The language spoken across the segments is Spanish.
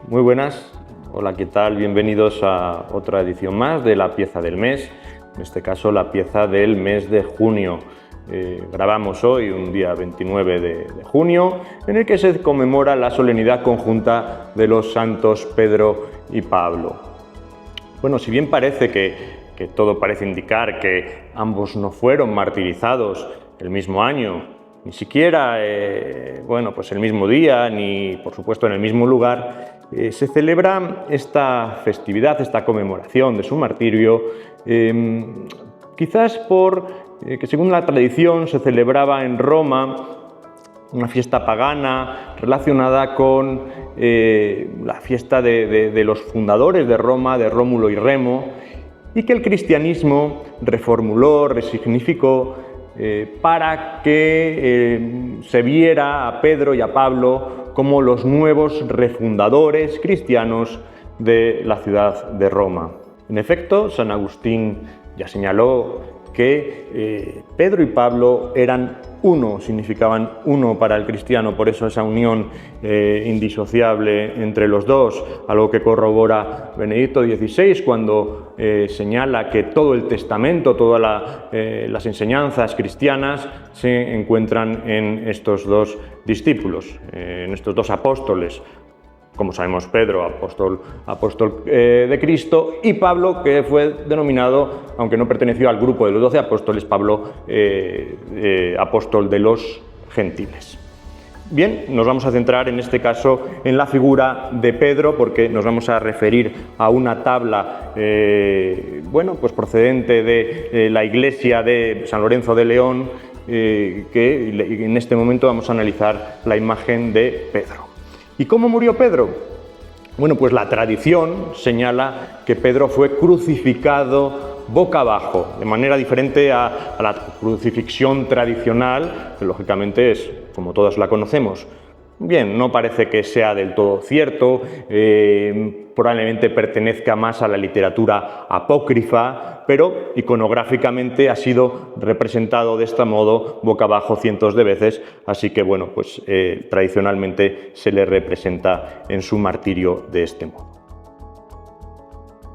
Muy buenas, hola, ¿qué tal? Bienvenidos a otra edición más de la pieza del mes, en este caso la pieza del mes de junio. Grabamos hoy un día 29 de junio, en el que se conmemora la solemnidad conjunta de los santos Pedro y Pablo. Bueno, si bien parece que todo parece indicar que ambos no fueron martirizados el mismo año, ni siquiera pues el mismo día, ni por supuesto en el mismo lugar, se celebra esta festividad, esta conmemoración de su martirio, quizás que según la tradición se celebraba en Roma una fiesta pagana relacionada con la fiesta de los fundadores de Roma, de Rómulo y Remo, y que el cristianismo reformuló, resignificó, para que se viera a Pedro y a Pablo como los nuevos refundadores cristianos de la ciudad de Roma. En efecto, San Agustín ya señaló que Pedro y Pablo eran uno, significaban uno para el cristiano, por eso esa unión indisociable entre los dos, algo que corrobora Benedicto XVI cuando señala que todo el testamento, todas las enseñanzas cristianas se encuentran en estos dos discípulos, en estos dos apóstoles. Como sabemos, Pedro, apóstol de Cristo, y Pablo, que fue denominado, aunque no perteneció al grupo de los 12 apóstoles, Pablo, apóstol de los gentiles. Bien, nos vamos a centrar en este caso en la figura de Pedro, porque nos vamos a referir a una tabla procedente de la iglesia de San Lorenzo de León, que en este momento vamos a analizar la imagen de Pedro. ¿Y cómo murió Pedro? Bueno, pues la tradición señala que Pedro fue crucificado boca abajo, de manera diferente a la crucifixión tradicional, que lógicamente es como todos la conocemos. Bien, no parece que sea del todo cierto, probablemente pertenezca más a la literatura apócrifa, pero iconográficamente ha sido representado de este modo boca abajo cientos de veces, así que bueno, pues tradicionalmente se le representa en su martirio de este modo.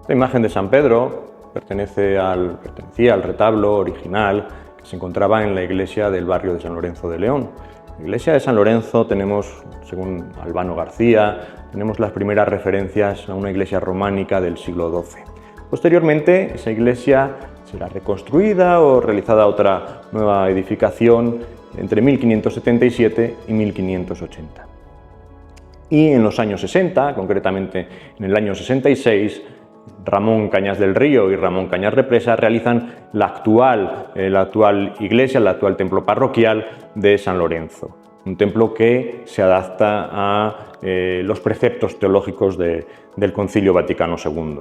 La imagen de San Pedro pertenecía al retablo original que se encontraba en la iglesia del barrio de San Lorenzo de León. En la iglesia de San Lorenzo tenemos, según Albano García, tenemos las primeras referencias a una iglesia románica del siglo XII. Posteriormente, esa iglesia será reconstruida o realizada otra nueva edificación entre 1577 y 1580. Y en los años 60, concretamente en el año 66, Ramón Cañas del Río y Ramón Cañas Represa realizan la actual iglesia, el actual templo parroquial de San Lorenzo. Un templo que se adapta a los preceptos teológicos del Concilio Vaticano II.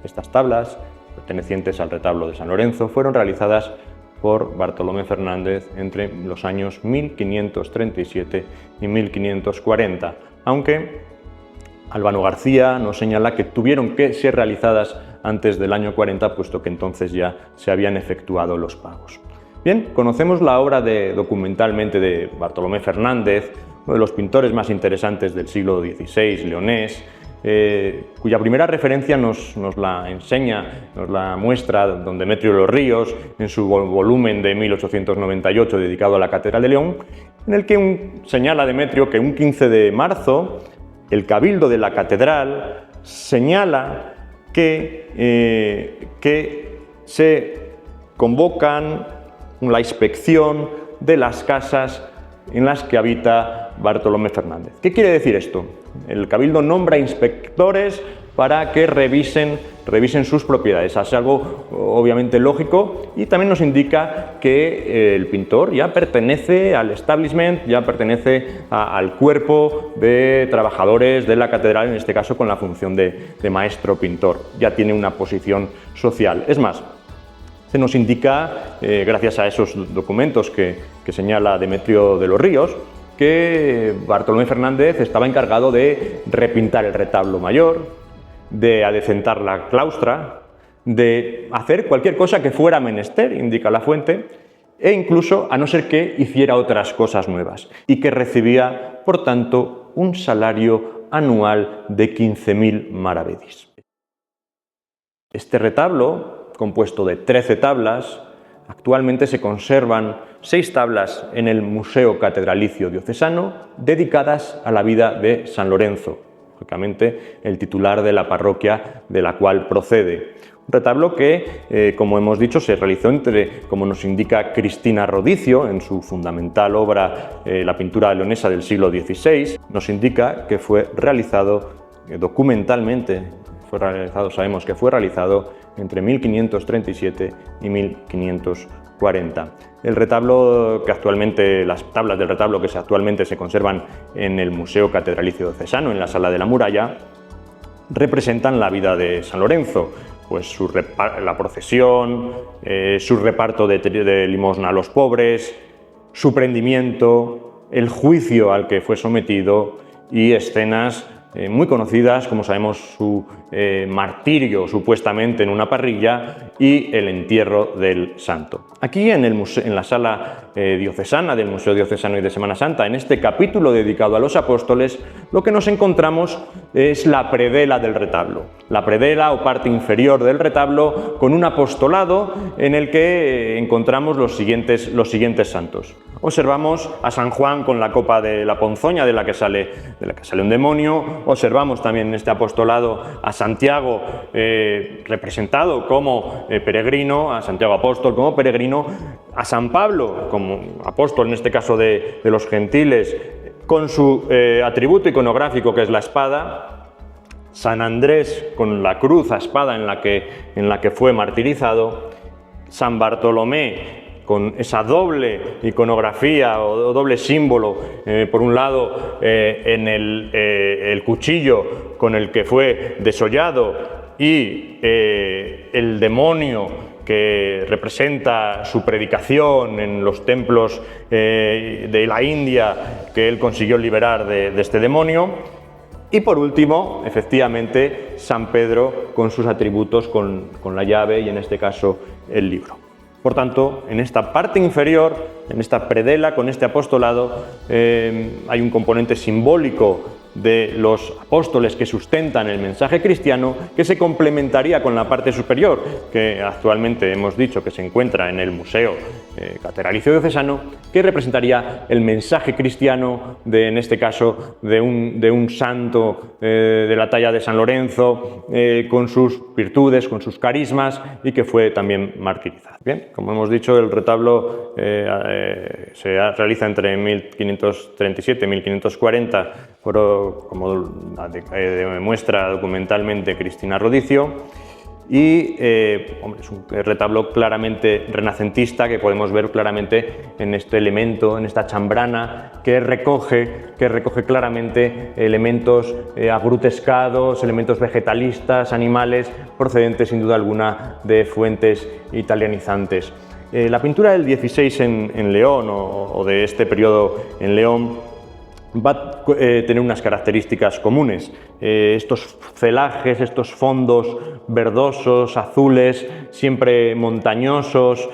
Estas tablas, pertenecientes al retablo de San Lorenzo, fueron realizadas por Bartolomé Fernández entre los años 1537 y 1540, aunque Albano García nos señala que tuvieron que ser realizadas antes del año 40, puesto que entonces ya se habían efectuado los pagos. Bien, conocemos la obra documentalmente de Bartolomé Fernández, uno de los pintores más interesantes del siglo XVI, leonés, cuya primera referencia nos la enseña, nos la muestra don Demetrio Los Ríos en su volumen de 1898 dedicado a la Catedral de León, en el que señala Demetrio que un 15 de marzo el Cabildo de la Catedral señala que se convocan la inspección de las casas en las que habita Bartolomé Fernández. ¿Qué quiere decir esto? El Cabildo nombra inspectores para que revisen sus propiedades. Es algo obviamente lógico y también nos indica que el pintor ya pertenece al establishment, ya pertenece al cuerpo de trabajadores de la catedral, en este caso con la función de maestro pintor. Ya tiene una posición social. Es más, Se nos indica, gracias a esos documentos que señala Demetrio de los Ríos, que Bartolomé Fernández estaba encargado de repintar el retablo mayor, de adecentar la claustra, de hacer cualquier cosa que fuera menester, indica la fuente, e incluso a no ser que hiciera otras cosas nuevas, y que recibía, por tanto, un salario anual de 15.000 maravedís. Este retablo, compuesto de 13 tablas, actualmente se conservan 6 tablas en el Museo Catedralicio Diocesano dedicadas a la vida de San Lorenzo, lógicamente el titular de la parroquia de la cual procede. Un retablo que, como hemos dicho, se realizó como nos indica Cristina Rodicio en su fundamental obra La pintura leonesa del siglo XVI, nos indica que fue realizado documentalmente. Sabemos que fue realizado entre 1537 y 1540. El retablo que actualmente, las tablas del retablo que actualmente se conservan en el Museo Catedralicio Diocesano, en la Sala de la Muralla, representan la vida de San Lorenzo, pues la procesión, su reparto de limosna a los pobres, su prendimiento, el juicio al que fue sometido y escenas muy conocidas, como sabemos, su martirio supuestamente en una parrilla y el entierro del santo. Aquí en la sala diocesana del Museo Diocesano y de Semana Santa, en este capítulo dedicado a los apóstoles, lo que nos encontramos es la predela del retablo. La predela o parte inferior del retablo con un apostolado en el que encontramos los siguientes santos. Observamos a San Juan con la copa de la ponzoña de la que sale un demonio. Observamos también en este apostolado a Santiago representado como peregrino, a Santiago apóstol como peregrino, a San Pablo como apóstol, en este caso de los gentiles, con su atributo iconográfico que es la espada, San Andrés con la cruz a espada en la que fue martirizado, San Bartolomé con esa doble iconografía o doble símbolo, por un lado en el cuchillo con el que fue desollado y el demonio que representa su predicación en los templos de la India que él consiguió liberar de este demonio. Y por último, efectivamente, San Pedro con sus atributos, con la llave y en este caso el libro. Por tanto, en esta parte inferior, en esta predela, con este apostolado, hay un componente simbólico de los apóstoles que sustentan el mensaje cristiano que se complementaría con la parte superior, que actualmente hemos dicho que se encuentra en el Museo Catedralicio Diocesano, que representaría el mensaje cristiano, en este caso, de un santo de la talla de San Lorenzo, con sus virtudes, con sus carismas, y que fue también martirizado. Bien, como hemos dicho, el retablo se realiza entre 1537 y 1540, como demuestra documentalmente Cristina Rodicio, y es un retablo claramente renacentista que podemos ver claramente en este elemento, en esta chambrana que recoge claramente elementos agrutescados, elementos vegetalistas, animales, procedentes sin duda alguna de fuentes italianizantes. La pintura del 16 en León o de este periodo en León va a tener unas características comunes. Estos celajes, estos fondos verdosos, azules, siempre montañosos,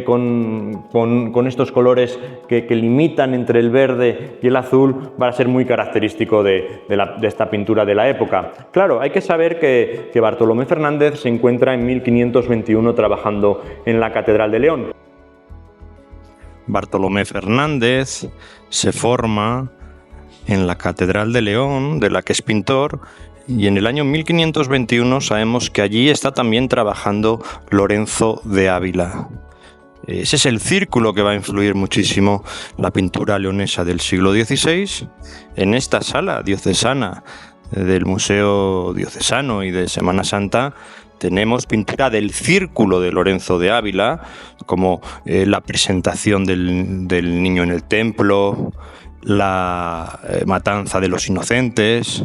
con estos colores que limitan entre el verde y el azul, va a ser muy característico de esta pintura de la época. Claro, hay que saber que Bartolomé Fernández se encuentra en 1521 trabajando en la Catedral de León. Bartolomé Fernández se forma en la Catedral de León, de la que es pintor, y en el año 1521 sabemos que allí está también trabajando Lorenzo de Ávila. Ese es el círculo que va a influir muchísimo la pintura leonesa del siglo XVI. En esta sala diocesana del Museo Diocesano y de Semana Santa tenemos pintura del círculo de Lorenzo de Ávila, como la presentación del niño en el templo, la matanza de los inocentes.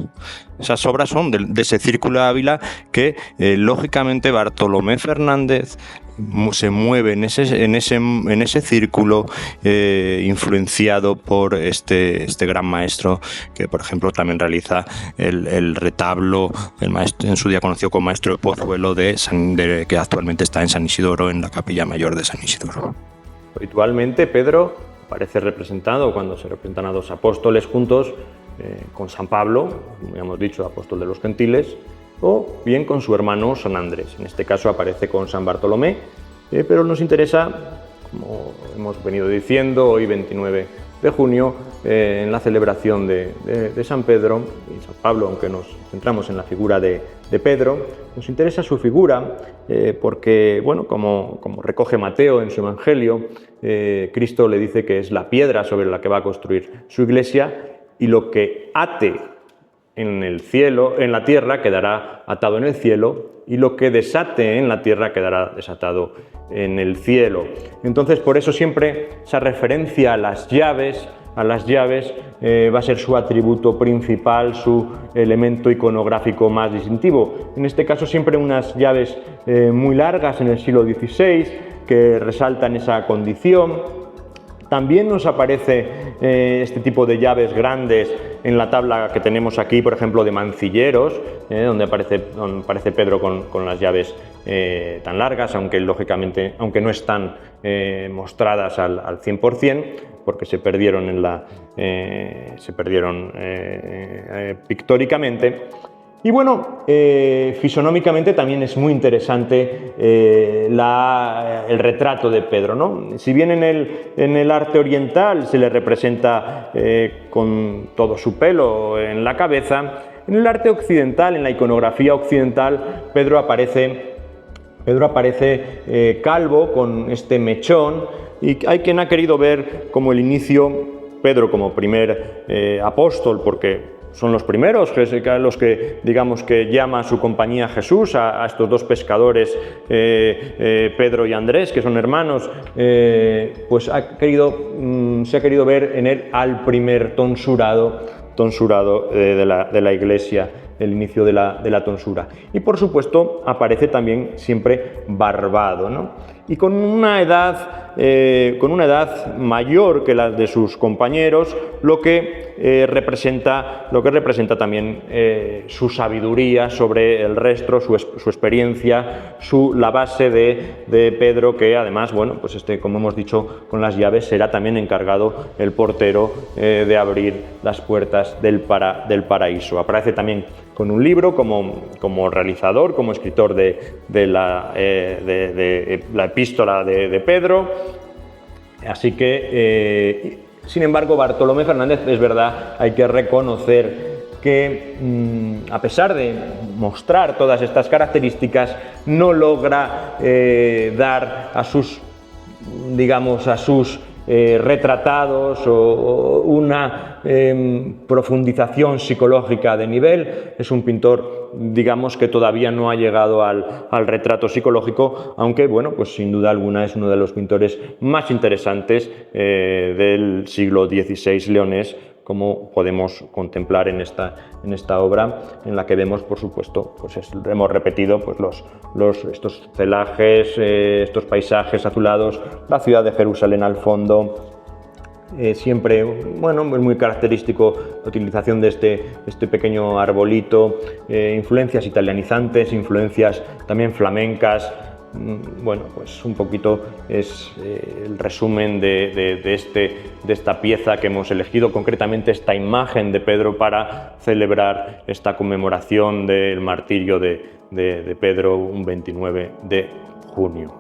Esas obras son de ese círculo de Ávila que, lógicamente, Bartolomé Fernández se mueve en ese círculo influenciado por este gran maestro que, por ejemplo, también realiza el retablo, el maestro, en su día conocido como maestro de Pozuelo, que actualmente está en San Isidoro, en la capilla mayor de San Isidoro. Habitualmente Pedro aparece representado cuando se representan a dos apóstoles juntos, con San Pablo, como ya hemos dicho, apóstol de los gentiles, o bien con su hermano San Andrés. En este caso aparece con San Bartolomé, pero nos interesa, como hemos venido diciendo, hoy 29 de junio, en la celebración de San Pedro y San Pablo, aunque nos centramos en la figura de Pedro, nos interesa su figura porque, bueno, como recoge Mateo en su Evangelio, Cristo le dice que es la piedra sobre la que va a construir su iglesia, y lo que ate en el cielo, en la tierra, quedará atado en el cielo, y lo que desate en la tierra quedará desatado en el cielo. Entonces, por eso siempre esa referencia a las llaves va a ser su atributo principal, su elemento iconográfico más distintivo. En este caso, siempre unas llaves muy largas en el siglo XVI que resaltan esa condición. También nos aparece este tipo de llaves grandes en la tabla que tenemos aquí, por ejemplo, de Mancilleros, donde aparece Pedro con las llaves tan largas, aunque lógicamente no están mostradas al 100%, porque se perdieron pictóricamente. Y bueno, fisonómicamente también es muy interesante el retrato de Pedro, ¿no? Si bien en el arte oriental se le representa con todo su pelo en la cabeza, en el arte occidental, en la iconografía occidental, Pedro aparece calvo con este mechón, y hay quien ha querido ver como el inicio, Pedro como primer apóstol, porque son los primeros, los que, digamos, que llama a su compañía Jesús, a estos dos pescadores, Pedro y Andrés, que son hermanos, pues se ha querido ver en él al primer tonsurado de la Iglesia, el inicio de la tonsura. Y por supuesto aparece también siempre barbado, ¿no? Y con una edad mayor que la de sus compañeros, lo que representa también su sabiduría sobre el resto, su experiencia, la base de Pedro, que además, bueno, pues como hemos dicho, con las llaves será también encargado el portero de abrir las puertas del paraíso. Aparece también con un libro como realizador, como escritor de la epístola de Pedro. Así que, sin embargo, Bartolomé Fernández, es verdad, hay que reconocer que, a pesar de mostrar todas estas características, no logra dar a sus retratados o una profundización psicológica de nivel. Es un pintor, digamos, que todavía no ha llegado al retrato psicológico, aunque, bueno, pues sin duda alguna es uno de los pintores más interesantes del siglo XVI leonés, como podemos contemplar en esta obra, en la que vemos, por supuesto, pues hemos repetido pues estos celajes, estos paisajes azulados, la ciudad de Jerusalén al fondo. Siempre, bueno, es muy característico la utilización de este pequeño arbolito, influencias italianizantes, influencias también flamencas. Bueno, pues un poquito es el resumen de esta pieza que hemos elegido, concretamente esta imagen de Pedro, para celebrar esta conmemoración del martirio de Pedro un 29 de junio.